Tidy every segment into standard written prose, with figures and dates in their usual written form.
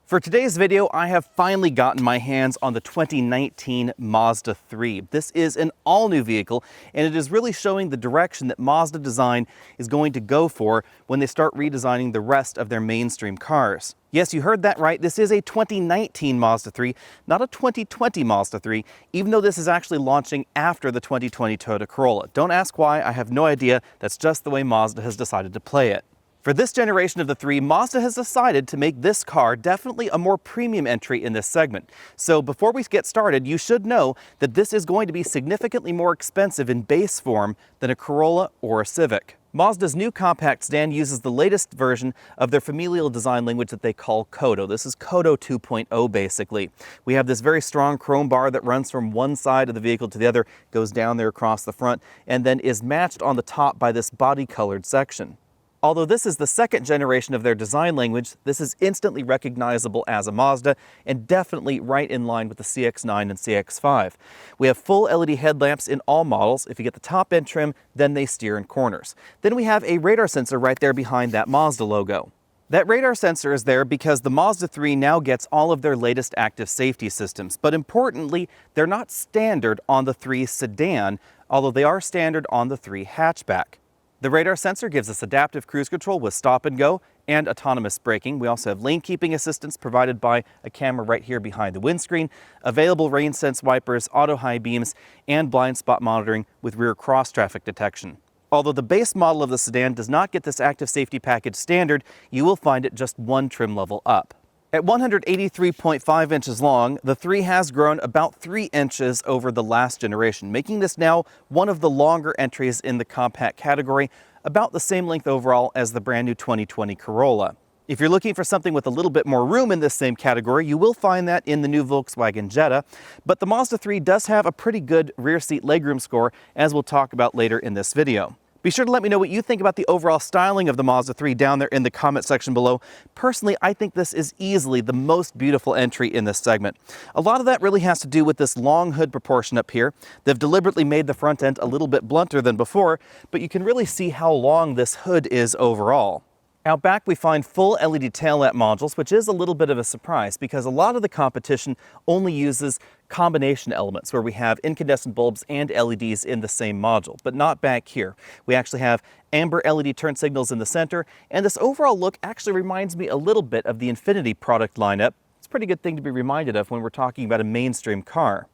For today's video, I have finally gotten my hands on the 2019 Mazda 3. This is an all-new vehicle, and it is really showing the direction that Mazda Design is going to go for when they start redesigning the rest of their mainstream cars. Yes, you heard that right. This is a 2019 Mazda 3, not a 2020 Mazda 3, even though this is actually launching after the 2020 Toyota Corolla. Don't ask why, I have no idea. That's just the way Mazda has decided to play it. For this generation of the 3, Mazda has decided to make this car definitely a more premium entry in this segment. So before we get started, you should know that this is going to be significantly more expensive in base form than a Corolla or a Civic. Mazda's new compact sedan uses the latest version of their familial design language that they call Kodo. This is Kodo 2.0 basically. We have this very strong chrome bar that runs from one side of the vehicle to the other, goes down there across the front, and then is matched on the top by this body-colored section. Although this is the second generation of their design language, this is instantly recognizable as a Mazda and definitely right in line with the CX-9 and CX-5. We have full LED headlamps in all models. If you get the top end trim, then they steer in corners. Then we have a radar sensor right there behind that Mazda logo. That radar sensor is there because the Mazda 3 now gets all of their latest active safety systems, but importantly, they're not standard on the 3 sedan, although they are standard on the 3 hatchback. The radar sensor gives us adaptive cruise control with stop and go and autonomous braking. We also have lane keeping assistance provided by a camera right here behind the windscreen, available rain sense wipers, auto high beams, and blind spot monitoring with rear cross traffic detection. Although the base model of the sedan does not get this active safety package standard, you will find it just one trim level up. At 183.5 inches long, the 3 has grown about 3 inches over the last generation, making this now one of the longer entries in the compact category, about the same length overall as the brand new 2020 Corolla. If you're looking for something with a little bit more room in this same category, you will find that in the new Volkswagen Jetta, but the Mazda 3 does have a pretty good rear seat legroom score, as we'll talk about later in this video. Be sure to let me know what you think about the overall styling of the Mazda 3 down there in the comment section below. Personally, I think this is easily the most beautiful entry in this segment. A lot of that really has to do with this long hood proportion up here. They've deliberately made the front end a little bit blunter than before, but you can really see how long this hood is overall. Out back, we find full LED tail lamp modules, which is a little bit of a surprise because a lot of the competition only uses combination elements where we have incandescent bulbs and LEDs in the same module, but not back here. We actually have amber LED turn signals in the center, and this overall look actually reminds me a little bit of the Infiniti product lineup. It's a pretty good thing to be reminded of when we're talking about a mainstream car.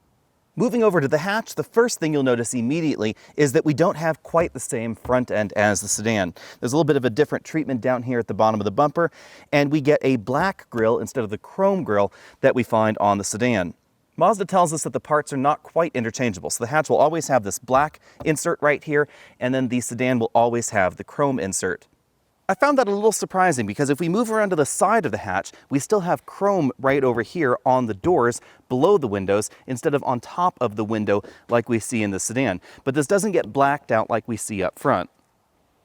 Moving over to the hatch, the first thing you'll notice immediately is that we don't have quite the same front end as the sedan. There's a little bit of a different treatment down here at the bottom of the bumper, and we get a black grille instead of the chrome grille that we find on the sedan. Mazda tells us that the parts are not quite interchangeable, so the hatch will always have this black insert right here, and then the sedan will always have the chrome insert. I found that a little surprising because if we move around to the side of the hatch, we still have chrome right over here on the doors below the windows instead of on top of the window like we see in the sedan. But this doesn't get blacked out like we see up front.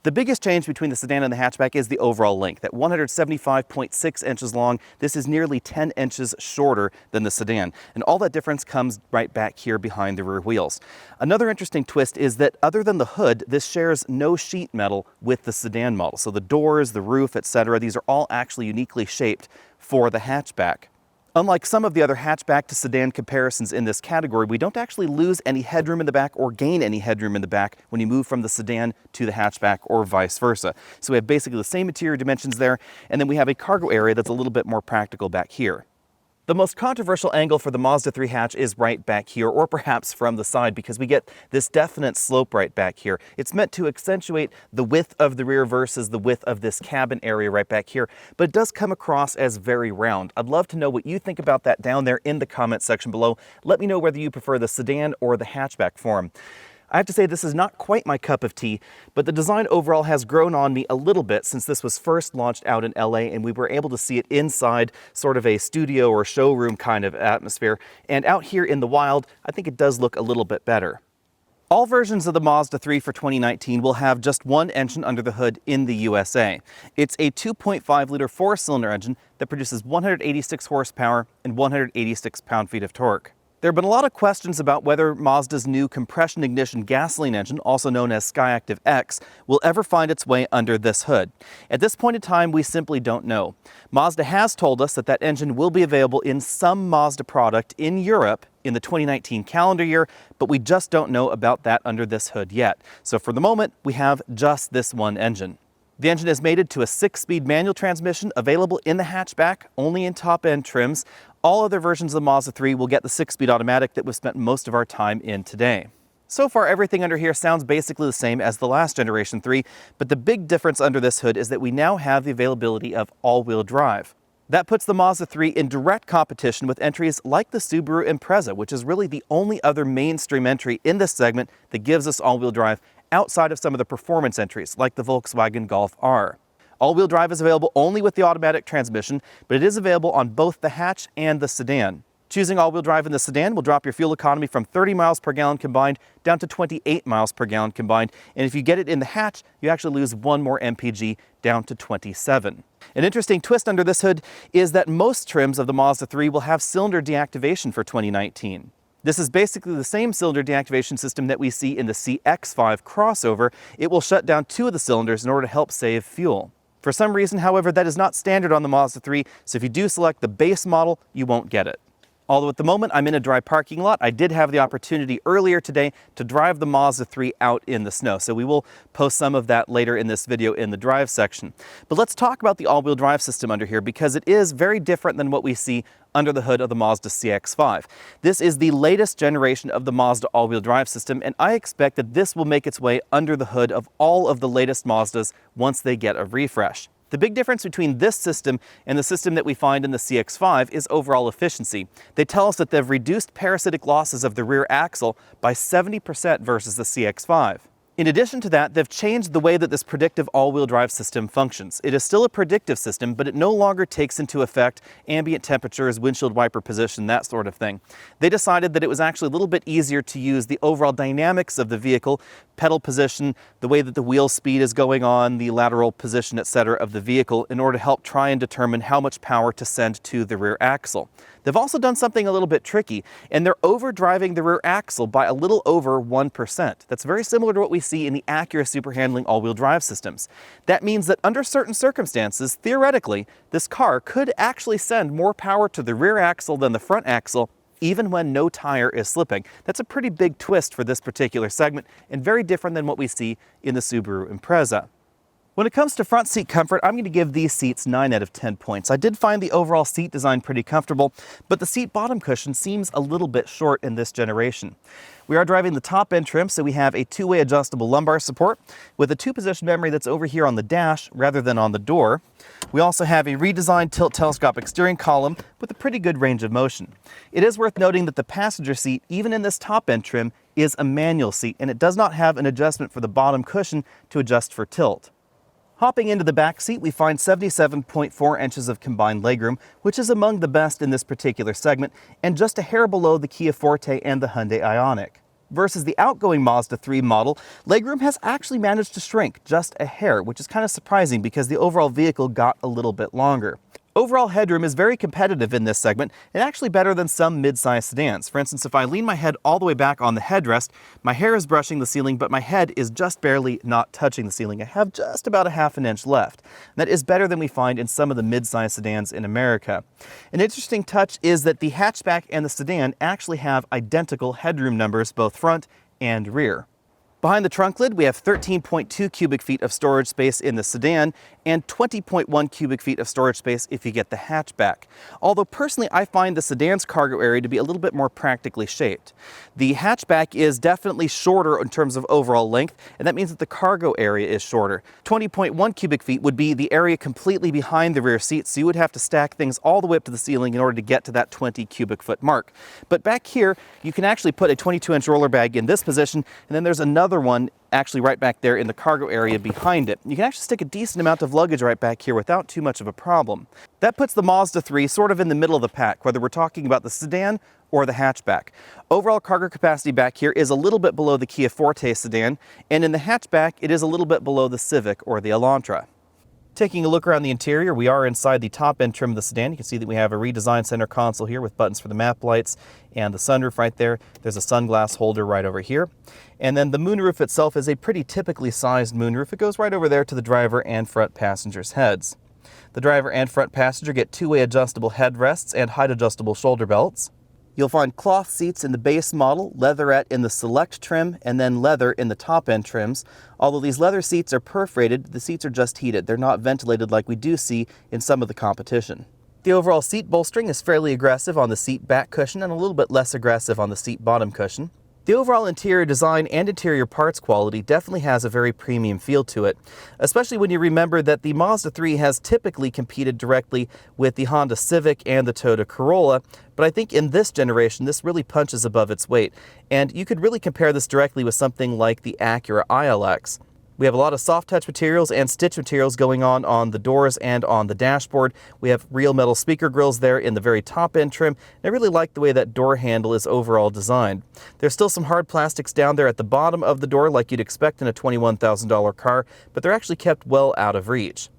The biggest change between the sedan and the hatchback is the overall length. At 175.6 inches long, this is nearly 10 inches shorter than the sedan. And all that difference comes right back here behind the rear wheels. Another interesting twist is that other than the hood, this shares no sheet metal with the sedan model. So the doors, the roof, etc., these are all actually uniquely shaped for the hatchback. Unlike some of the other hatchback to sedan comparisons in this category, we don't actually lose any headroom in the back or gain any headroom in the back when you move from the sedan to the hatchback or vice versa. So we have basically the same interior dimensions there, and then we have a cargo area that's a little bit more practical back here. The most controversial angle for the Mazda 3 hatch is right back here, or perhaps from the side, because we get this definite slope right back here. It's meant to accentuate the width of the rear versus the width of this cabin area right back here, but it does come across as very round. I'd love to know what you think about that down there in the comment section below. Let me know whether you prefer the sedan or the hatchback form. I have to say this is not quite my cup of tea, but the design overall has grown on me a little bit since this was first launched out in LA and we were able to see it inside sort of a studio or showroom kind of atmosphere. And out here in the wild, I think it does look a little bit better. All versions of the Mazda 3 for 2019 will have just one engine under the hood in the USA. It's a 2.5-liter four-cylinder engine that produces 186 horsepower and 186 pound-feet of torque. There have been a lot of questions about whether Mazda's new compression ignition gasoline engine, also known as Skyactiv X, will ever find its way under this hood. At this point in time, we simply don't know. Mazda has told us that that engine will be available in some Mazda product in Europe in the 2019 calendar year, but we just don't know about that under this hood yet. So for the moment, we have just this one engine. The engine is mated to a 6-speed manual transmission available in the hatchback, only in top-end trims. All other versions of the Mazda 3 will get the 6-speed automatic that we've spent most of our time in today. So far, everything under here sounds basically the same as the last generation 3, but the big difference under this hood is that we now have the availability of all-wheel drive. That puts the Mazda 3 in direct competition with entries like the Subaru Impreza, which is really the only other mainstream entry in this segment that gives us all-wheel drive outside of some of the performance entries like the Volkswagen Golf R. All-wheel drive is available only with the automatic transmission, but it is available on both the hatch and the sedan. Choosing all-wheel drive in the sedan will drop your fuel economy from 30 miles per gallon combined down to 28 miles per gallon combined, and if you get it in the hatch, you actually lose 1 more mpg down to 27. An interesting twist under this hood is that most trims of the Mazda 3 will have cylinder deactivation for 2019. This is basically the same cylinder deactivation system that we see in the CX-5 crossover. It will shut down 2 of the cylinders in order to help save fuel. For some reason, however, that is not standard on the Mazda 3, so if you do select the base model, you won't get it. Although at the moment I'm in a dry parking lot, I did have the opportunity earlier today to drive the Mazda 3 out in the snow, so we will post some of that later in this video in the drive section. But let's talk about the all-wheel drive system under here, because it is very different than what we see under the hood of the Mazda CX-5. This is the latest generation of the Mazda all-wheel drive system, and I expect that this will make its way under the hood of all of the latest Mazdas once they get a refresh. The big difference between this system and the system that we find in the CX-5 is overall efficiency. They tell us that they've reduced parasitic losses of the rear axle by 70% versus the CX-5. In addition to that, they've changed the way that this predictive all-wheel drive system functions. It is still a predictive system, but it no longer takes into effect ambient temperatures, windshield wiper position, that sort of thing. They decided that it was actually a little bit easier to use the overall dynamics of the vehicle, pedal position, the way that the wheel speed is going on, the lateral position, etc. of the vehicle in order to help try and determine how much power to send to the rear axle. They've also done something a little bit tricky, and they're overdriving the rear axle by a little over 1%. That's very similar to what we see in the Acura super handling all-wheel drive systems. That means that under certain circumstances, theoretically, this car could actually send more power to the rear axle than the front axle, even when no tire is slipping. That's a pretty big twist for this particular segment, and very different than what we see in the Subaru Impreza. When it comes to front seat comfort, I'm going to give these seats 9 out of 10 points. I did find the overall seat design pretty comfortable, but the seat bottom cushion seems a little bit short in this generation. We are driving the top end trim, so we have a 2-way adjustable lumbar support with a 2-position memory that's over here on the dash rather than on the door. We also have a redesigned tilt telescopic steering column with a pretty good range of motion. It is worth noting that the passenger seat, even in this top end trim, is a manual seat, and it does not have an adjustment for the bottom cushion to adjust for tilt. Hopping into the back seat, we find 77.4 inches of combined legroom, which is among the best in this particular segment, and just a hair below the Kia Forte and the Hyundai Ioniq. Versus the outgoing Mazda 3 model, legroom has actually managed to shrink just a hair, which is kind of surprising because the overall vehicle got a little bit longer. Overall headroom is very competitive in this segment, and actually better than some mid-size sedans. For instance, if I lean my head all the way back on the headrest, my hair is brushing the ceiling, but my head is just barely not touching the ceiling. I have just about a half an inch left. That is better than we find in some of the mid-size sedans in America. An interesting touch is that the hatchback and the sedan actually have identical headroom numbers, both front and rear. Behind the trunk lid, we have 13.2 cubic feet of storage space in the sedan and 20.1 cubic feet of storage space if you get the hatchback. Although personally, I find the sedan's cargo area to be a little bit more practically shaped. The hatchback is definitely shorter in terms of overall length, and that means that the cargo area is shorter. 20.1 cubic feet would be the area completely behind the rear seat, so you would have to stack things all the way up to the ceiling in order to get to that 20 cubic foot mark. But back here, you can actually put a 22-inch roller bag in this position, and then there's another one actually right back there in the cargo area behind it. You can actually stick a decent amount of luggage right back here without too much of a problem. That puts the Mazda 3 sort of in the middle of the pack, whether we're talking about the sedan or the hatchback. Overall cargo capacity back here is a little bit below the Kia Forte sedan, and in the hatchback it is a little bit below the Civic or the Elantra. Taking a look around the interior, we are inside the top end trim of the sedan. You can see that we have a redesigned center console here with buttons for the map lights and the sunroof right there. There's a sunglass holder right over here. And then the moonroof itself is a pretty typically sized moonroof. It goes right over there to the driver and front passengers' heads. The driver and front passenger get two-way adjustable headrests and height adjustable shoulder belts. You'll find cloth seats in the base model, leatherette in the select trim, and then leather in the top-end trims. Although these leather seats are perforated, the seats are just heated. They're not ventilated like we do see in some of the competition. The overall seat bolstering is fairly aggressive on the seat back cushion and a little bit less aggressive on the seat bottom cushion. The overall interior design and interior parts quality definitely has a very premium feel to it, especially when you remember that the Mazda 3 has typically competed directly with the Honda Civic and the Toyota Corolla, but I think in this generation this really punches above its weight, and you could really compare this directly with something like the Acura ILX. We have a lot of soft touch materials and stitch materials going on the doors and on the dashboard. We have real metal speaker grills there in the very top end trim. And I really like the way that door handle is overall designed. There's still some hard plastics down there at the bottom of the door like you'd expect in a $21,000 car, but they're actually kept well out of reach.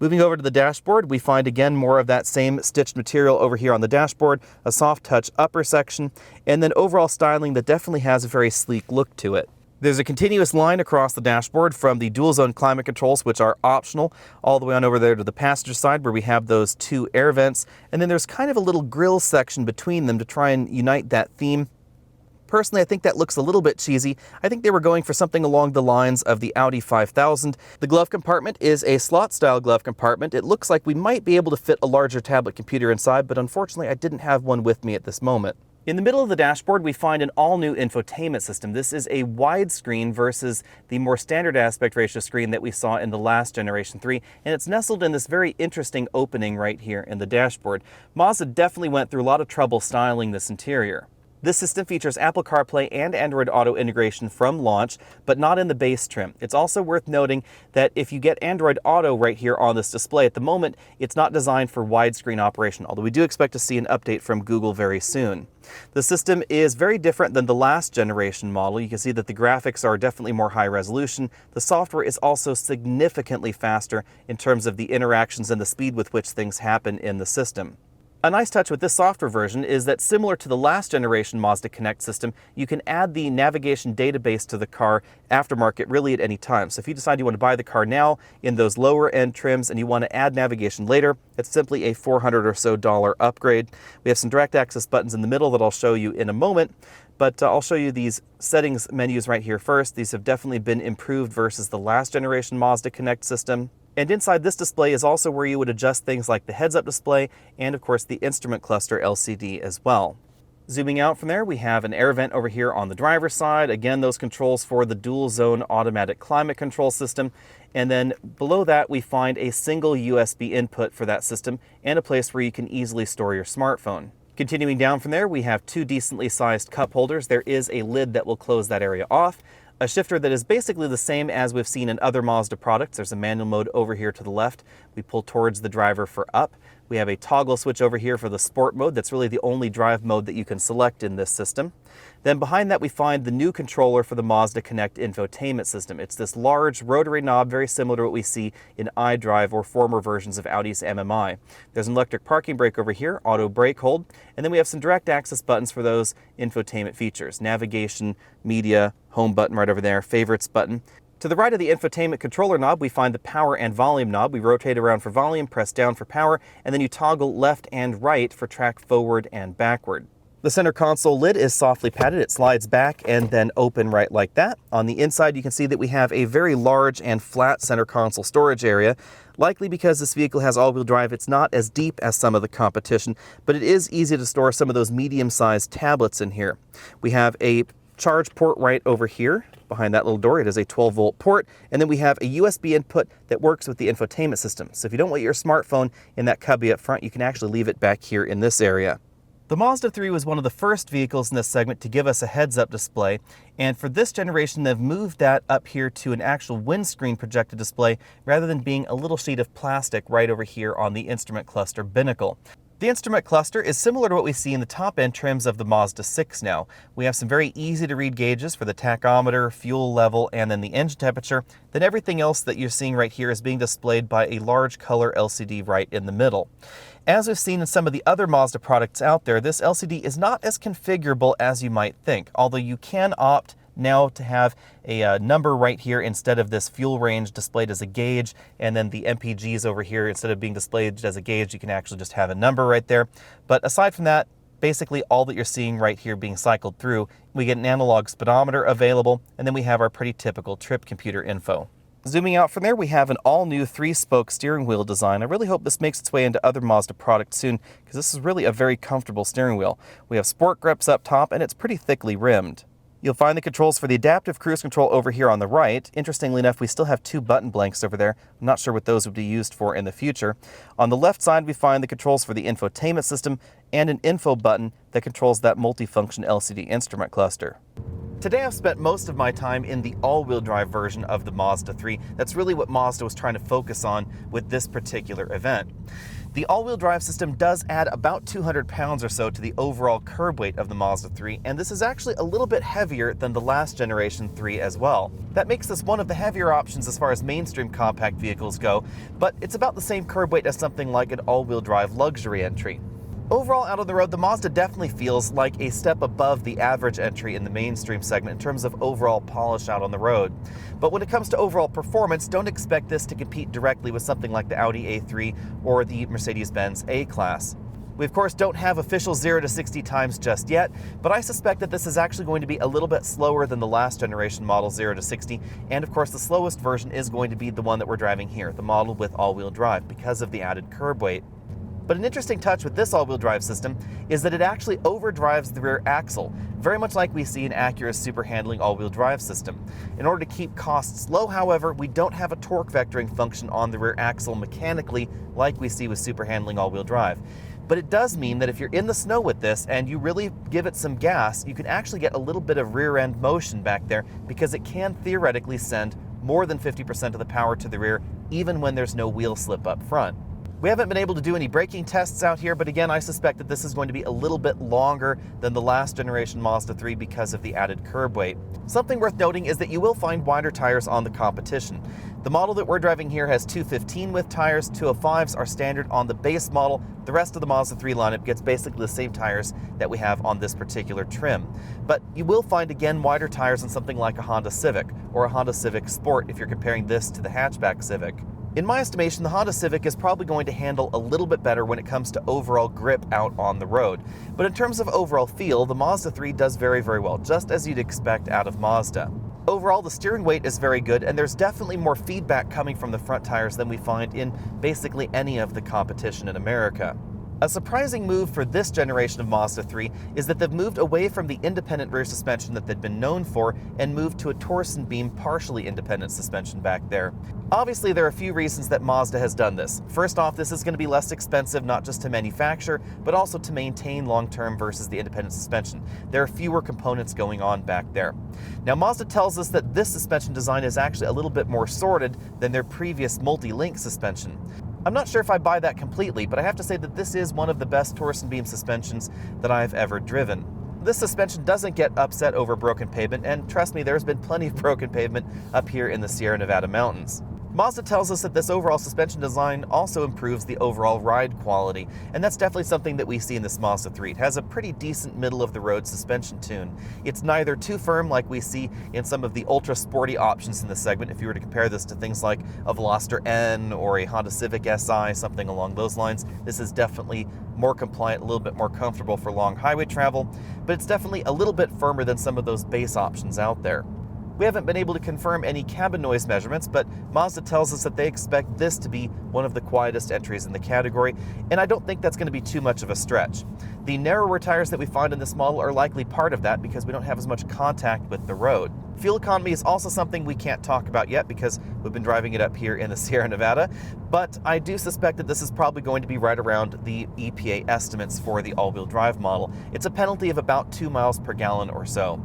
Moving over to the dashboard, we find again more of that same stitched material over here on the dashboard, a soft touch upper section, and then overall styling that definitely has a very sleek look to it. There's a continuous line across the dashboard from the dual zone climate controls, which are optional, all the way on over there to the passenger side where we have those two air vents. And then there's kind of a little grill section between them to try and unite that theme. Personally, I think that looks a little bit cheesy. I think they were going for something along the lines of the Audi 5000. The glove compartment is a slot-style glove compartment. It looks like we might be able to fit a larger tablet computer inside, but unfortunately I didn't have one with me at this moment. In the middle of the dashboard, we find an all-new infotainment system. This is a widescreen versus the more standard aspect ratio screen that we saw in the last Generation 3, and it's nestled in this very interesting opening right here in the dashboard. Mazda definitely went through a lot of trouble styling this interior. This system features Apple CarPlay and Android Auto integration from launch, but not in the base trim. It's also worth noting that if you get Android Auto right here on this display, at the moment, it's not designed for widescreen operation, although we do expect to see an update from Google very soon. The system is very different than the last generation model. You can see that the graphics are definitely more high resolution. The software is also significantly faster in terms of the interactions and the speed with which things happen in the system. A nice touch with this software version is that, similar to the last generation Mazda Connect system, you can add the navigation database to the car aftermarket really at any time. So if you decide you want to buy the car now in those lower end trims and you want to add navigation later, it's simply a $400 or so upgrade. We have some direct access buttons in the middle that I'll show you in a moment, but I'll show you these settings menus right here first. These have definitely been improved versus the last generation Mazda Connect system. And inside this display is also where you would adjust things like the heads-up display and, of course, the instrument cluster LCD as well. Zooming out from there, we have an air vent over here on the driver's side. Again, those controls for the dual zone automatic climate control system. And then below that, we find a single USB input for that system and a place where you can easily store your smartphone. Continuing down from there, we have two decently sized cup holders. There is a lid that will close that area off. A shifter that is basically the same as we've seen in other Mazda products. There's a manual mode over here to the left. We pull towards the driver for up. We have a toggle switch over here for the sport mode. That's really the only drive mode that you can select in this system. Then behind that we find the new controller for the Mazda Connect Infotainment System. It's this large rotary knob, very similar to what we see in iDrive or former versions of Audi's MMI. There's an electric parking brake over here, auto brake hold, and then we have some direct access buttons for those infotainment features. Navigation, media, home button right over there, favorites button. To the right of the infotainment controller knob, we find the power and volume knob. We rotate around for volume, press down for power, and then you toggle left and right for track forward and backward. The center console lid is softly padded. It slides back and then open right like that. On the inside, you can see that we have a very large and flat center console storage area. Likely because this vehicle has all-wheel drive, it's not as deep as some of the competition, but it is easy to store some of those medium-sized tablets in here. We have a charge port right over here behind that little door. It is a 12-volt port, and then we have a USB input that works with the infotainment system. So if you don't want your smartphone in that cubby up front, you can actually leave it back here in this area. The Mazda 3 was one of the first vehicles in this segment to give us a heads-up display, and for this generation they've moved that up here to an actual windscreen projected display rather than being a little sheet of plastic right over here on the instrument cluster binnacle. The instrument cluster is similar to what we see in the top-end trims of the Mazda 6 now. We have some very easy-to-read gauges for the tachometer, fuel level, and then the engine temperature. Then everything else that you're seeing right here is being displayed by a large color LCD right in the middle. As we've seen in some of the other Mazda products out there, this LCD is not as configurable as you might think, although you can opt now to have a number right here instead of this fuel range displayed as a gauge, and then the MPGs over here, instead of being displayed as a gauge, you can actually just have a number right there. But aside from that, basically all that you're seeing right here being cycled through, we get an analog speedometer available, and then we have our pretty typical trip computer info. Zooming out from there, we have an all-new 3-spoke steering wheel design. I really hope this makes its way into other Mazda products soon, because this is really a very comfortable steering wheel. We have sport grips up top, and it's pretty thickly rimmed. You'll find the controls for the adaptive cruise control over here on the right. Interestingly enough, we still have 2 button blanks over there. I'm not sure what those would be used for in the future. On the left side, we find the controls for the infotainment system and an info button that controls that multifunction LCD instrument cluster. Today I've spent most of my time in the all-wheel drive version of the Mazda 3. That's really what Mazda was trying to focus on with this particular event. The all-wheel drive system does add about 200 pounds or so to the overall curb weight of the Mazda 3, and this is actually a little bit heavier than the last generation 3 as well. That makes this one of the heavier options as far as mainstream compact vehicles go, but it's about the same curb weight as something like an all-wheel drive luxury entry. Overall, out on the road, the Mazda definitely feels like a step above the average entry in the mainstream segment in terms of overall polish out on the road. But when it comes to overall performance, don't expect this to compete directly with something like the Audi A3 or the Mercedes-Benz A-Class. We of course don't have official 0 to 60 times just yet, but I suspect that this is actually going to be a little bit slower than the last generation model 0 to 60, and of course the slowest version is going to be the one that we're driving here, the model with all-wheel drive, because of the added curb weight. But an interesting touch with this all-wheel drive system is that it actually overdrives the rear axle, very much like we see in Acura's super handling all-wheel drive system. In order to keep costs low, however, we don't have a torque vectoring function on the rear axle mechanically like we see with super handling all-wheel drive. But it does mean that if you're in the snow with this and you really give it some gas, you can actually get a little bit of rear end motion back there, because it can theoretically send more than 50% of the power to the rear even when there's no wheel slip up front. We haven't been able to do any braking tests out here, but again, I suspect that this is going to be a little bit longer than the last generation Mazda 3 because of the added curb weight. Something worth noting is that you will find wider tires on the competition. The model that we're driving here has 215 width tires, 205s are standard on the base model. The rest of the Mazda 3 lineup gets basically the same tires that we have on this particular trim. But you will find again wider tires on something like a Honda Civic or a Honda Civic Sport if you're comparing this to the hatchback Civic. In my estimation, the Honda Civic is probably going to handle a little bit better when it comes to overall grip out on the road. But in terms of overall feel, the Mazda 3 does very, very well, just as you'd expect out of Mazda. Overall, the steering weight is very good, and there's definitely more feedback coming from the front tires than we find in basically any of the competition in America. A surprising move for this generation of Mazda 3 is that they've moved away from the independent rear suspension that they'd been known for and moved to a torsion beam partially independent suspension back there. Obviously, there are a few reasons that Mazda has done this. First off, this is going to be less expensive not just to manufacture, but also to maintain long-term versus the independent suspension. There are fewer components going on back there. Now, Mazda tells us that this suspension design is actually a little bit more sorted than their previous multi-link suspension. I'm not sure if I buy that completely, but I have to say that this is one of the best torsion beam suspensions that I've ever driven. This suspension doesn't get upset over broken pavement, and trust me, there's been plenty of broken pavement up here in the Sierra Nevada mountains. Mazda tells us that this overall suspension design also improves the overall ride quality, and that's definitely something that we see in this Mazda 3. It has a pretty decent middle-of-the-road suspension tune. It's neither too firm like we see in some of the ultra-sporty options in the segment. If you were to compare this to things like a Veloster N or a Honda Civic Si, something along those lines, this is definitely more compliant, a little bit more comfortable for long highway travel, but it's definitely a little bit firmer than some of those base options out there. We haven't been able to confirm any cabin noise measurements, but Mazda tells us that they expect this to be one of the quietest entries in the category, and I don't think that's going to be too much of a stretch. The narrower tires that we find in this model are likely part of that because we don't have as much contact with the road. Fuel economy is also something we can't talk about yet because we've been driving it up here in the Sierra Nevada, but I do suspect that this is probably going to be right around the EPA estimates for the all-wheel drive model. It's a penalty of about 2 miles per gallon or so.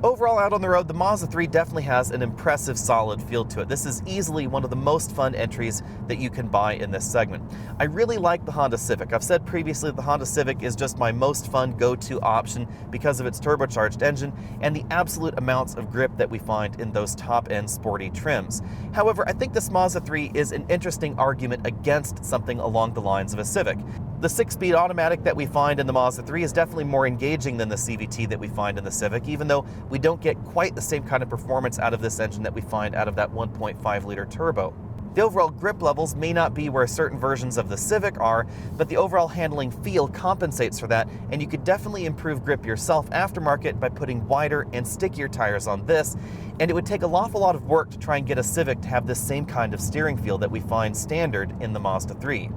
Overall, out on the road, the Mazda 3 definitely has an impressive, solid feel to it. This is easily one of the most fun entries that you can buy in this segment. I really like the Honda Civic. I've said previously the Honda Civic is just my most fun go-to option because of its turbocharged engine and the absolute amounts of grip that we find in those top-end sporty trims. However, I think this Mazda 3 is an interesting argument against something along the lines of a Civic. The 6-speed automatic that we find in the Mazda 3 is definitely more engaging than the CVT that we find in the Civic, even though we don't get quite the same kind of performance out of this engine that we find out of that 1.5-liter turbo. The overall grip levels may not be where certain versions of the Civic are, but the overall handling feel compensates for that, and you could definitely improve grip yourself aftermarket by putting wider and stickier tires on this, and it would take an awful lot of work to try and get a Civic to have this same kind of steering feel that we find standard in the Mazda 3.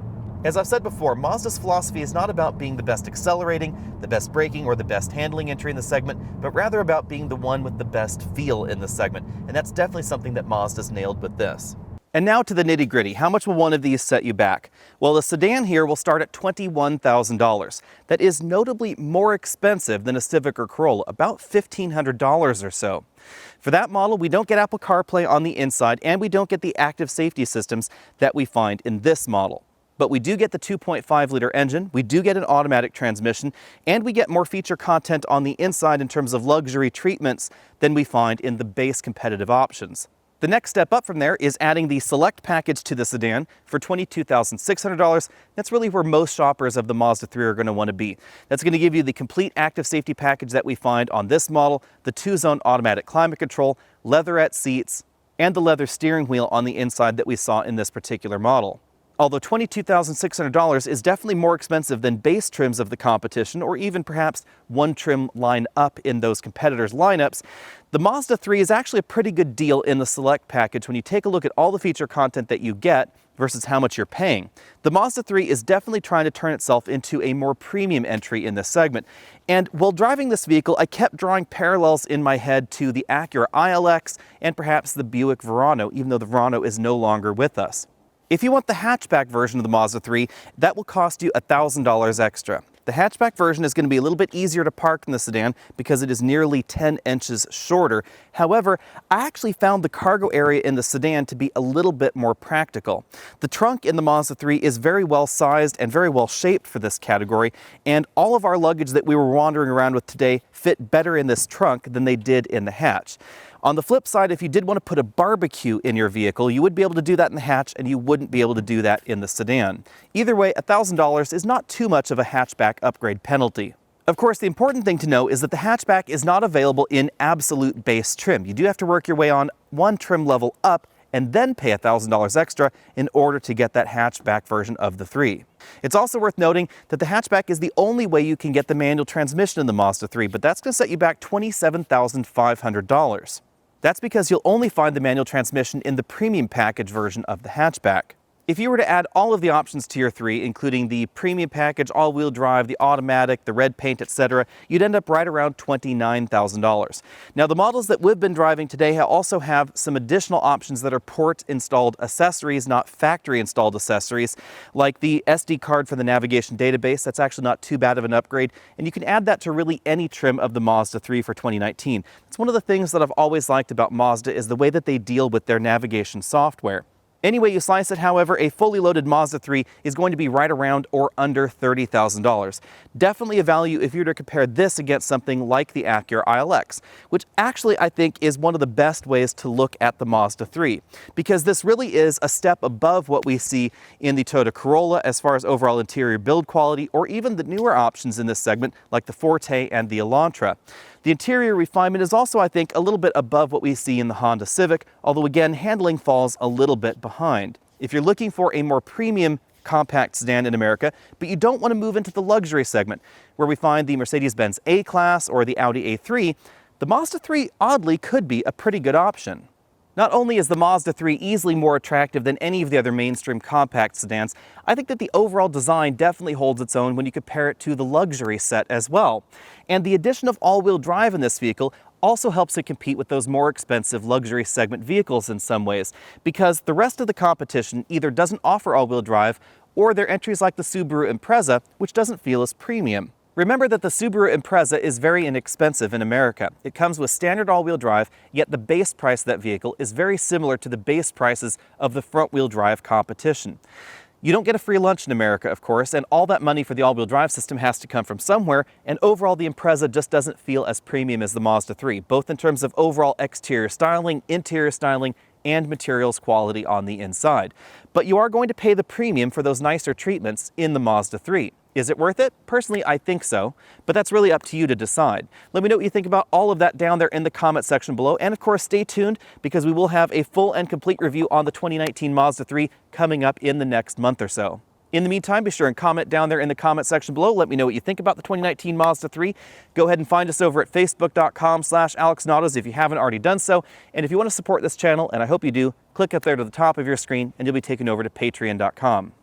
As I've said before, Mazda's philosophy is not about being the best accelerating, the best braking, or the best handling entry in the segment, but rather about being the one with the best feel in the segment, and that's definitely something that Mazda's nailed with this. And now to the nitty-gritty. How much will one of these set you back? Well, the sedan here will start at $21,000. That is notably more expensive than a Civic or Corolla, about $1,500 or so. For that model, we don't get Apple CarPlay on the inside, and we don't get the active safety systems that we find in this model. But we do get the 2.5-liter engine, we do get an automatic transmission, and we get more feature content on the inside in terms of luxury treatments than we find in the base competitive options. The next step up from there is adding the Select package to the sedan for $22,600. That's really where most shoppers of the Mazda 3 are going to want to be. That's going to give you the complete active safety package that we find on this model, the 2-zone automatic climate control, leatherette seats, and the leather steering wheel on the inside that we saw in this particular model. Although $22,600 is definitely more expensive than base trims of the competition, or even perhaps one trim line up in those competitors' lineups, the Mazda 3 is actually a pretty good deal in the Select package when you take a look at all the feature content that you get versus how much you're paying. The Mazda 3 is definitely trying to turn itself into a more premium entry in this segment. And while driving this vehicle, I kept drawing parallels in my head to the Acura ILX and perhaps the Buick Verano, even though the Verano is no longer with us. If you want the hatchback version of the Mazda 3, that will cost you $1,000 extra. The hatchback version is going to be a little bit easier to park than the sedan because it is nearly 10 inches shorter. However, I actually found the cargo area in the sedan to be a little bit more practical. The trunk in the Mazda 3 is very well sized and very well shaped for this category, and all of our luggage that we were wandering around with today fit better in this trunk than they did in the hatch. On the flip side, if you did want to put a barbecue in your vehicle, you would be able to do that in the hatch, and you wouldn't be able to do that in the sedan. Either way, $1,000 is not too much of a hatchback upgrade penalty. Of course, the important thing to know is that the hatchback is not available in absolute base trim. You do have to work your way on one trim level up and then pay $1,000 extra in order to get that hatchback version of the 3. It's also worth noting that the hatchback is the only way you can get the manual transmission in the Mazda 3, but that's going to set you back $27,500. That's because you'll only find the manual transmission in the premium package version of the hatchback. If you were to add all of the options to your 3, including the premium package, all-wheel drive, the automatic, the red paint, etc., you'd end up right around $29,000. Now, the models that we've been driving today also have some additional options that are port-installed accessories, not factory-installed accessories, like the SD card for the navigation database. That's actually not too bad of an upgrade, and you can add that to really any trim of the Mazda 3 for 2019. It's one of the things that I've always liked about Mazda is the way that they deal with their navigation software. Any way you slice it, however, a fully loaded Mazda 3 is going to be right around or under $30,000. Definitely a value if you were to compare this against something like the Acura ILX, which actually I think is one of the best ways to look at the Mazda 3, because this really is a step above what we see in the Toyota Corolla as far as overall interior build quality, or even the newer options in this segment like the Forte and the Elantra. The interior refinement is also, I think, a little bit above what we see in the Honda Civic, although again, handling falls a little bit behind. If you're looking for a more premium compact sedan in America, but you don't want to move into the luxury segment, where we find the Mercedes-Benz A-Class or the Audi A3, the Mazda 3 oddly could be a pretty good option. Not only is the Mazda 3 easily more attractive than any of the other mainstream compact sedans, I think that the overall design definitely holds its own when you compare it to the luxury set as well. And the addition of all-wheel drive in this vehicle also helps it compete with those more expensive luxury segment vehicles in some ways, because the rest of the competition either doesn't offer all-wheel drive, or they're entries like the Subaru Impreza, which doesn't feel as premium. Remember that the Subaru Impreza is very inexpensive in America. It comes with standard all-wheel drive, yet the base price of that vehicle is very similar to the base prices of the front-wheel drive competition. You don't get a free lunch in America, of course, and all that money for the all-wheel drive system has to come from somewhere, and overall the Impreza just doesn't feel as premium as the Mazda 3, both in terms of overall exterior styling, interior styling, and materials quality on the inside. But you are going to pay the premium for those nicer treatments in the Mazda 3. Is it worth it? Personally, I think so, but that's really up to you to decide. Let me know what you think about all of that down there in the comment section below, and of course stay tuned because we will have a full and complete review on the 2019 Mazda 3 coming up in the next month or so. In the meantime, be sure and comment down there in the comment section below. Let me know what you think about the 2019 Mazda 3. Go ahead and find us over at facebook.com/AlexNautos if you haven't already done so. And if you want to support this channel, and I hope you do, click up there to the top of your screen and you'll be taken over to patreon.com.